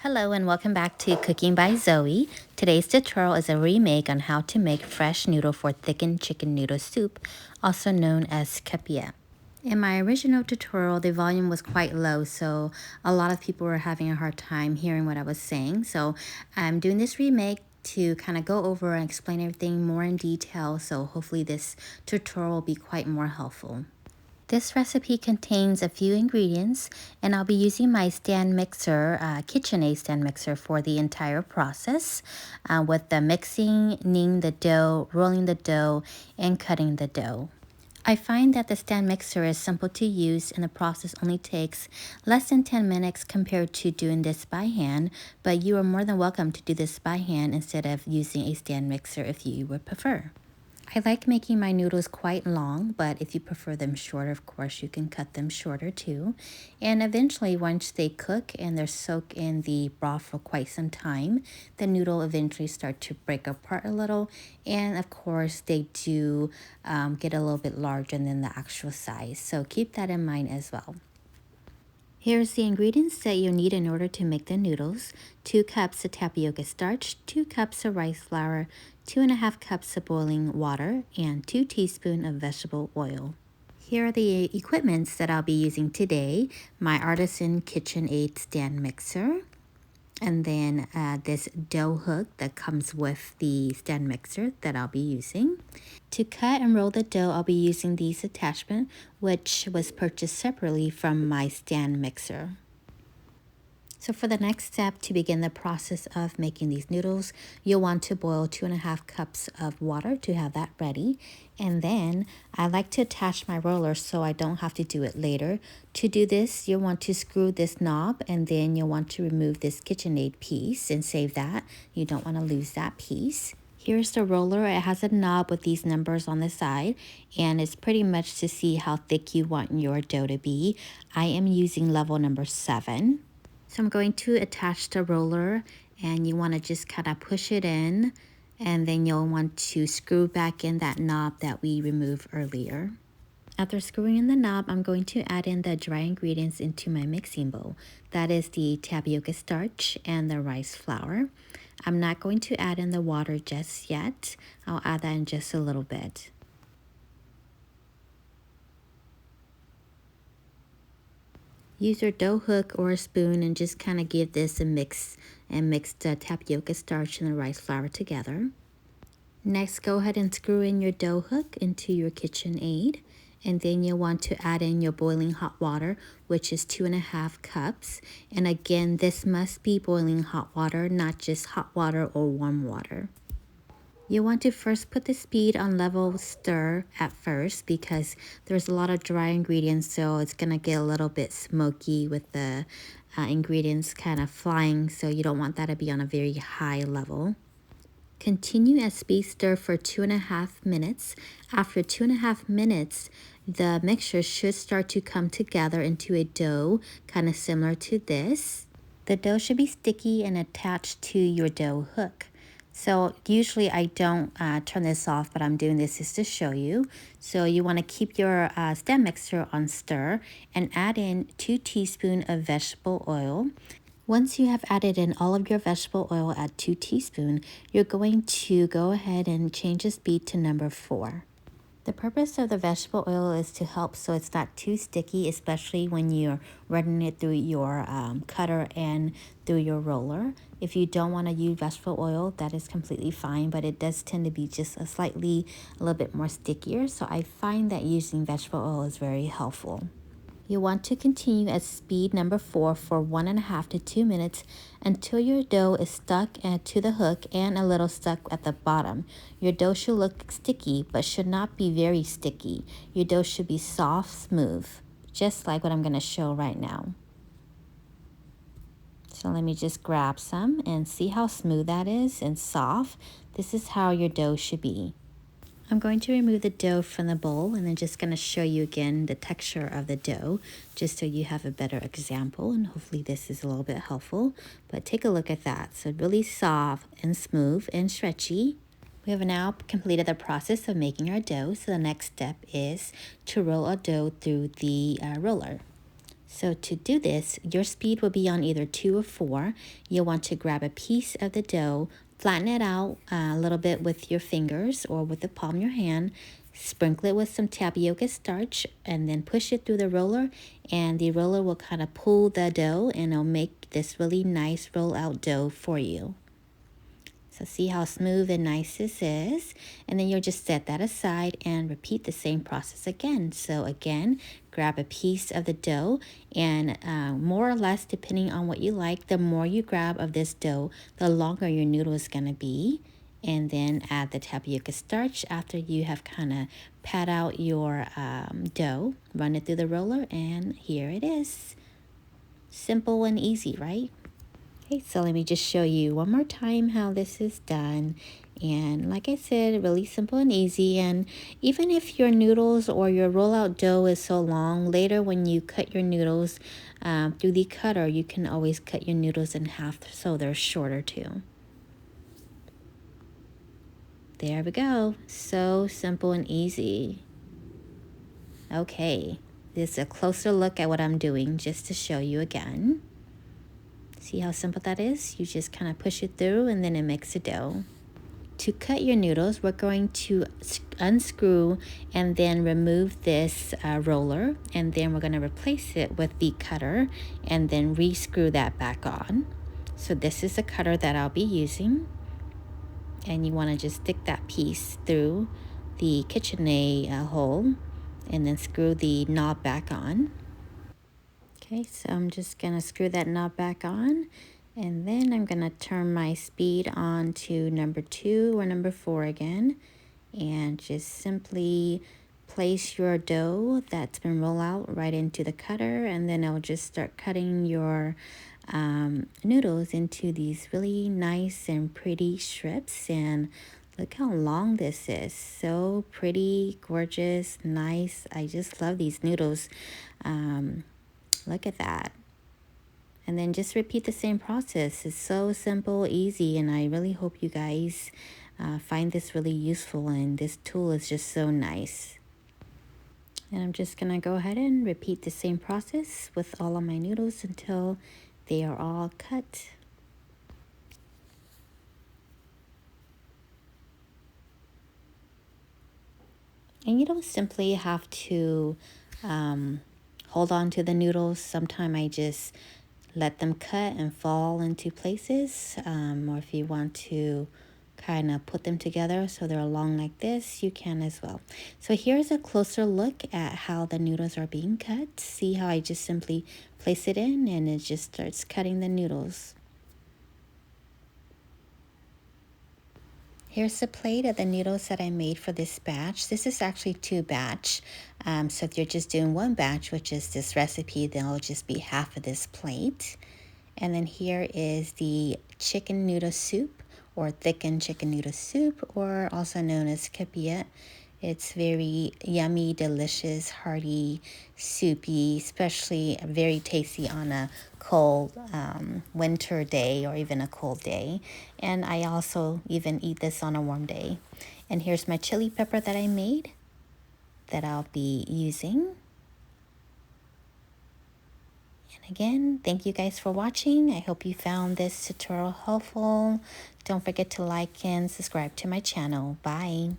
Hello and welcome back to Cooking by Zoe. Today's tutorial is a remake on how to make fresh noodle for thickened chicken noodle soup, also known as Piak. In my original tutorial, the volume was quite low, so a lot of people were having a hard time hearing what I was saying. So I'm doing this remake to kind of go over and explain everything more in detail, so hopefully this tutorial will be quite more helpful. This recipe contains a few ingredients, and I'll be using my stand mixer, KitchenAid stand mixer for the entire process with the mixing, kneading the dough, rolling the dough, and cutting the dough. I find that the stand mixer is simple to use and the process only takes less than 10 minutes compared to doing this by hand, but you are more than welcome to do this by hand instead of using a stand mixer if you would prefer. I like making my noodles quite long, but if you prefer them shorter, of course, you can cut them shorter too. And eventually, once they cook and they're soaked in the broth for quite some time, the noodle eventually start to break apart a little. And of course, they do get a little bit larger than the actual size. So keep that in mind as well. Here's the ingredients that you need in order to make the noodles. 2 cups of tapioca starch, 2 cups of rice flour, 2.5 cups of boiling water, and 2 teaspoons of vegetable oil. Here are the equipments that I'll be using today. My artisan KitchenAid stand mixer, and then this dough hook that comes with the stand mixer that I'll be using. To cut and roll the dough, I'll be using these attachments, which was purchased separately from my stand mixer. So for the next step, to begin the process of making these noodles, you'll want to boil 2.5 cups of water to have that ready. And then I like to attach my roller so I don't have to do it later. To do this, you'll want to screw this knob, and then you'll want to remove this KitchenAid piece and save that. You don't want to lose that piece. Here's the roller. It has a knob with these numbers on the side, and it's pretty much to see how thick you want your dough to be. I am using level number 7. So I'm going to attach the roller, and you want to just kind of push it in, and then you'll want to screw back in that knob that we removed earlier. After screwing in the knob, I'm going to add in the dry ingredients into my mixing bowl. That is the tapioca starch and the rice flour. I'm not going to add in the water just yet. I'll add that in just a little bit. Use your dough hook or a spoon and just kind of give this a mix and mix the tapioca starch and the rice flour together. Next, go ahead and screw in your dough hook into your KitchenAid, and then you'll want to add in your boiling hot water, which is 2.5 cups. And again, this must be boiling hot water, not just hot water or warm water. You want to first put the speed on level stir at first because there's a lot of dry ingredients, so it's going to get a little bit smoky with the ingredients kind of flying, so you don't want that to be on a very high level. Continue at speed stir for 2.5 minutes. After 2.5 minutes, the mixture should start to come together into a dough, kind of similar to this. The dough should be sticky and attached to your dough hook. So usually I don't turn this off, but I'm doing this just to show you. So you want to keep your stand mixer on stir and add in 2 teaspoons of vegetable oil. Once you have added in all of your vegetable oil at 2 teaspoons, you're going to go ahead and change the speed to number 4. The purpose of the vegetable oil is to help so it's not too sticky, especially when you're running it through your cutter and through your roller. If you don't want to use vegetable oil, that is completely fine, but it does tend to be just a little bit more stickier. So I find that using vegetable oil is very helpful. You want to continue at speed number 4 for 1.5 to 2 minutes until your dough is stuck to the hook and a little stuck at the bottom. Your dough should look sticky but should not be very sticky. Your dough should be soft, smooth, just like what I'm going to show right now. So let me just grab some and see how smooth that is and soft. This is how your dough should be. I'm going to remove the dough from the bowl and then just going to show you again the texture of the dough just so you have a better example, and hopefully this is a little bit helpful. But take a look at that. So really soft and smooth and stretchy. We have now completed the process of making our dough. So the next step is to roll our dough through the roller. So to do this, your speed will be on either 2 or 4. You'll want to grab a piece of the dough, flatten it out a little bit with your fingers or with the palm of your hand, sprinkle it with some tapioca starch, and then push it through the roller, and the roller will kind of pull the dough and it'll make this really nice roll out dough for you. So see how smooth and nice this is, and then you'll just set that aside and repeat the same process again. So again, grab a piece of the dough, and more or less depending on what you like, the more you grab of this dough, the longer your noodle is going to be. And then add the tapioca starch after you have kind of pat out your dough, run it through the roller, and here it is. Simple and easy, right? Okay, so let me just show you one more time how this is done. And like I said, really simple and easy. And even if your noodles or your rollout dough is so long, later when you cut your noodles through the cutter, you can always cut your noodles in half so they're shorter too. There we go. So simple and easy. Okay, this is a closer look at what I'm doing just to show you again. See how simple that is? You just kind of push it through and then it makes a dough. To cut your noodles, we're going to unscrew and then remove this roller, and then we're going to replace it with the cutter and then re-screw that back on. So this is the cutter that I'll be using, and you want to just stick that piece through the KitchenAid hole and then screw the knob back on. Okay, so I'm just going to screw that knob back on, and then I'm going to turn my speed on to number 2 or number 4 again, and just simply place your dough that's been rolled out right into the cutter, and then I'll just start cutting your noodles into these really nice and pretty strips. And look how long this is. So pretty, gorgeous, nice. I just love these noodles. Look at that. And then just repeat the same process. It's so simple, easy, and I really hope you guys find this really useful, and this tool is just so nice. And I'm just gonna go ahead and repeat the same process with all of my noodles until they are all cut. And you don't simply have to hold on to the noodles. Sometimes I just let them cut and fall into places. Or if you want to kind of put them together so they're long like this, you can as well. So here's a closer look at how the noodles are being cut. See how I just simply place it in and it just starts cutting the noodles. Here's a plate of the noodles that I made for this batch. This is actually 2 batch. So if you're just doing 1 batch, which is this recipe, then it'll just be half of this plate. And then here is the chicken noodle soup, or thickened chicken noodle soup, or also known as Piak. It's very yummy, delicious, hearty, soupy, especially very tasty on a cold winter day or even a cold day. And I also even eat this on a warm day. And here's my chili pepper that I made that I'll be using. And again, thank you guys for watching. I hope you found this tutorial helpful. Don't forget to like and subscribe to my channel. Bye.